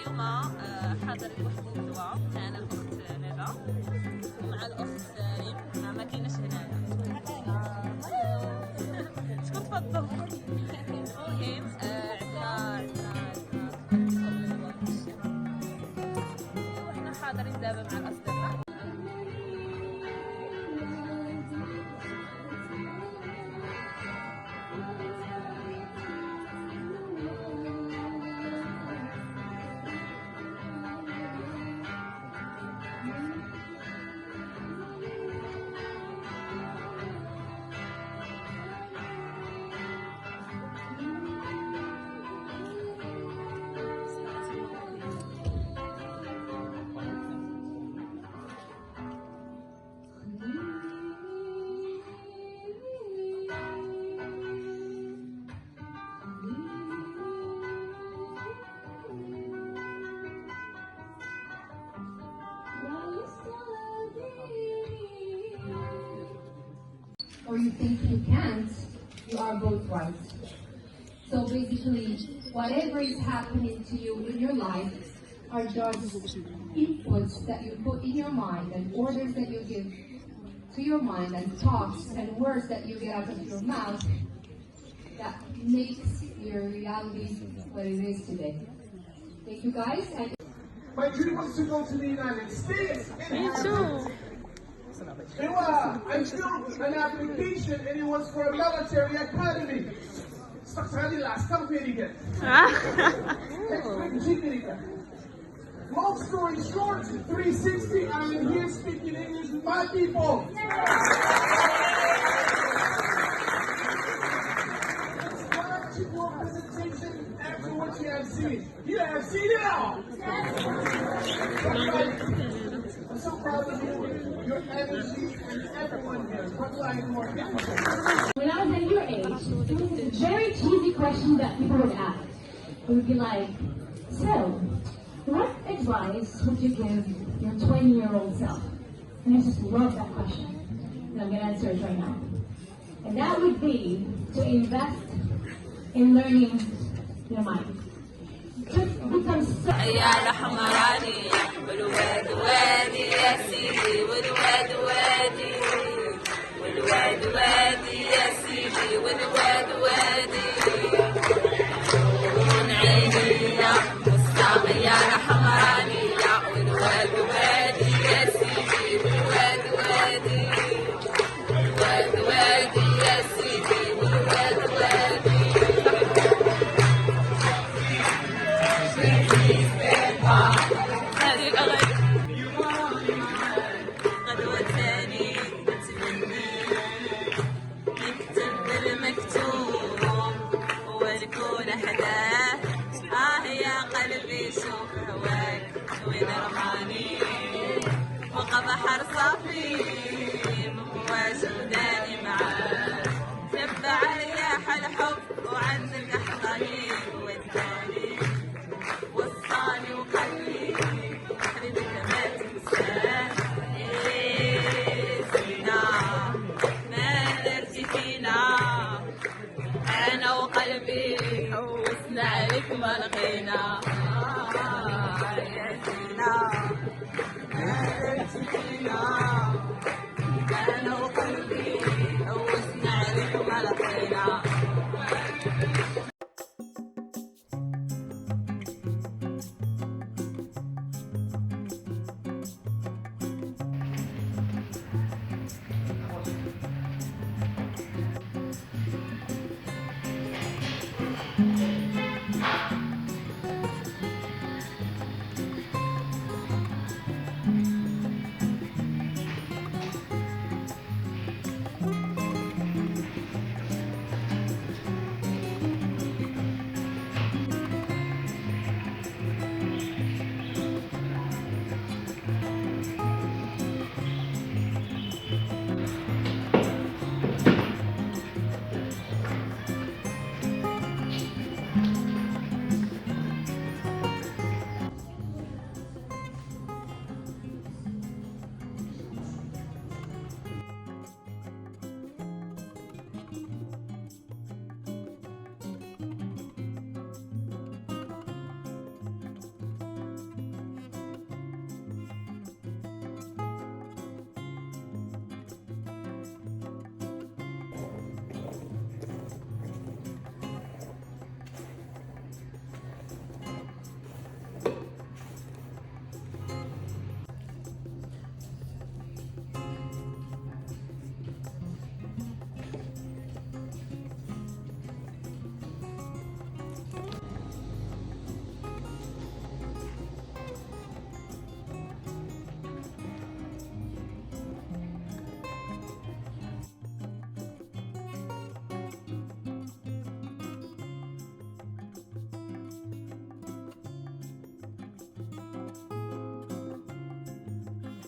اليوم حضرت واحد الندوة معنا الأخت ندى ومع الأخت ريم ما كايناش هنايا. شكون تفضل؟ المهم عندنا وحنا حاضرين دابا مع الأصدقاء. Or you think you can't, you are both right. So basically, whatever is happening to you in your life are just inputs that you put in your mind and orders that you give to your mind and thoughts and words that you get out of your mouth that makes your reality what it is today. Thank you guys. My dream was to go to the United States. Me too. I filled an application and it was for a military academy. Last again. Long story short, 360, I am here speaking English with my people. Your presentation after what you have seen. You have seen it all. I'm so proud of you, your energy, and everyone here. What do I more? When I was at your age, it was a very cheesy question that people would ask. It would be like, so, what advice would you give your 20-year-old self? And I just love that question. And I'm going to answer it right now. And that would be to invest in learning your mind. Just become so... يا الحمراني والواد وادي يا سيدي والواد وادي والواد وادي يا سيدي والواد وادي من عيني والساق يا الحمراني والواد وادي يا سيدي والواد وادي والواد وادي يا سيدي والواد وادي هذه الأغاني غدوة ثاني تبني نكتب بالمكتوب والكون حداه يا قلبي شوف هواك وين رماني وقع بحر صافي مواج وداني معاك تبع رياح الحب وعندك أحضاني وداني وصاني وخلي حبيبك ما تنساه زينا ما درتي فينا انا وقلبي حوسنا عليك ما لقينا يا زينا ما درتي فينا انا وقلبي حوسنا عليك ما لقينا.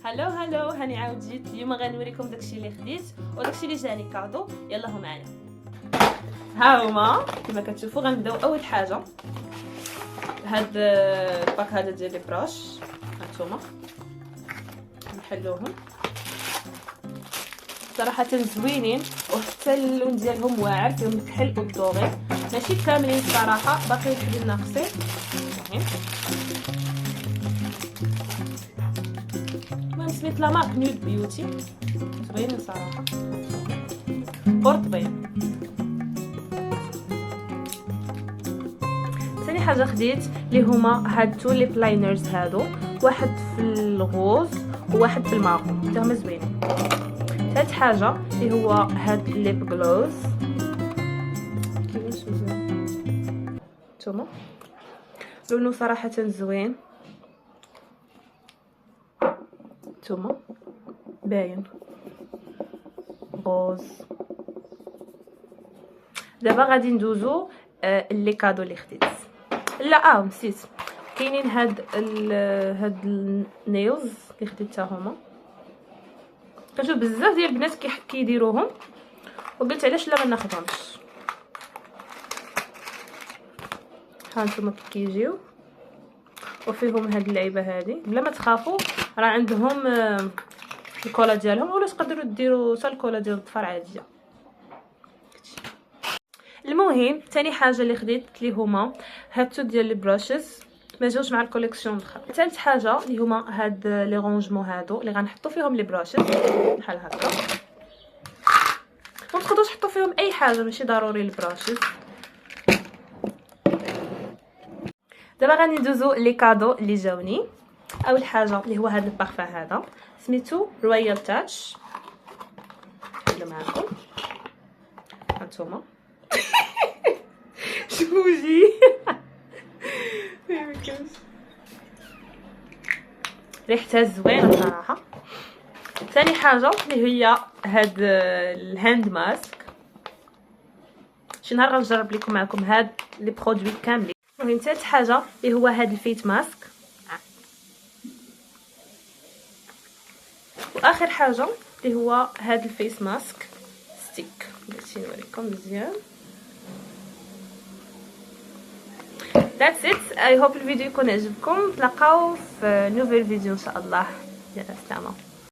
هلو هاني عاود جيت. اليوم غنوريكم داكشي اللي خديت وداكشي اللي جاني كادو. يلا هو معايا. ها هما كما كتشوفوا. غنبداو اول حاجه هاد الباك هذا ديال لي براش. هانتوما نحلوهم صراحه زوينين وحتى اللون ديالهم واعر فيهم الكحل والدوغي. ماشي كاملين صراحه، باقي الحلين ناقصين. المهم سميت لا مارك نود بيوتي. زوينين صراحه ورطبين. ثاني حاجه خديت اللي هما هاد تو ليب لاينرز هادو، واحد في الغوز وواحد في المارون، حتى هما زوينين. ثالث حاجه اللي هو هاد ليب جلوز. كيفاش مزيان نتوما لونه صراحه زوين. نتوما باين غوز. دابا غادي ندوزو لي كادو اللي خديت. لا نسيت، كاينين هاد النيلز اللي خديت حتى هما. كنشوف بزاف ديال البنات كيديروهم وقلت علاش لا ما ناخذهمش. ها نتوما كيجيو وفيهم هاد اللعيبه هادي. بلا ما تخافوا راه عندهم الكولا ديالهم، ولا تقدروا ديروا حتى الكولا ديال الظفر عاديه. المهم ثاني حاجه اللي خديت اللي هما هادو ديال لي براشز، ما جاوش مع الكوليكسيون الاخرى. ثالث حاجه اللي هما هاد لي رونجمون هادو اللي غنحطوا فيهم لي براشز بحال هكا. وتقدروا تحطوا فيهم اي حاجه، ماشي ضروري البراشز. دابا غادي ندوزو لي كادو اللي جاوني. اول حاجه اللي هو هاد البارفان هذا سميتو رويال تاتش. نحل معكم هانتوما. شوفي ريحتها زوينه صراحه. ثاني حاجه اللي هي هاد الهاند ماسك. شي نهار غنجرب لكم معكم هاد لي برودوي كاملين. المهم ثالث حاجه اللي هو هاد الفيت ماسك. واخر حاجه اللي هو هاد الفيس ماسك ستيك. بغيت نوريكم مزيان. That's it. I hope الفيديو يكون عجبكم. نتلاقاو في نوفيل فيديو ان شاء الله. يلا سلامه.